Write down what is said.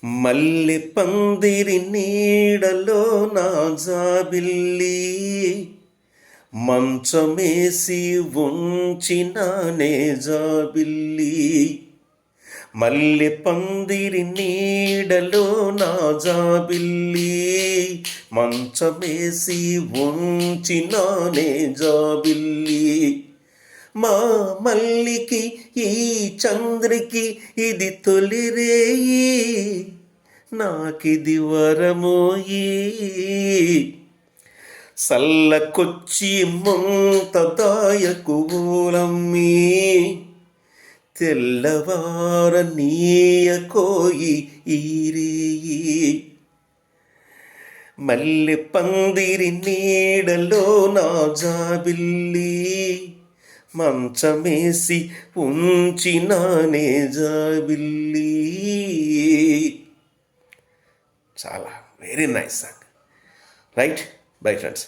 మల్లె పందిరి నీడలో నా జాబిల్లి మంచమేసి ఉంచినానే జాబిల్లి. మల్లె పందిరి నీడలో నా జాబిల్లి మంచమేసి ఉంచినానే జాబిల్లి. మా మల్లికి ఈ చంద్రికి ఇది తొలిరేయి, నాకిది వరమోయి. సల్లకొచ్చి ముంత దాయకు ఊలమ్మి, తెల్లవార నీయకోయి ఈరేయి. మల్లె పందిరి నీడలో నా జాబిల్లి మంచమేసి ఉంచినానే జాబిల్లి. చాలా very nice song, right? Bye friends.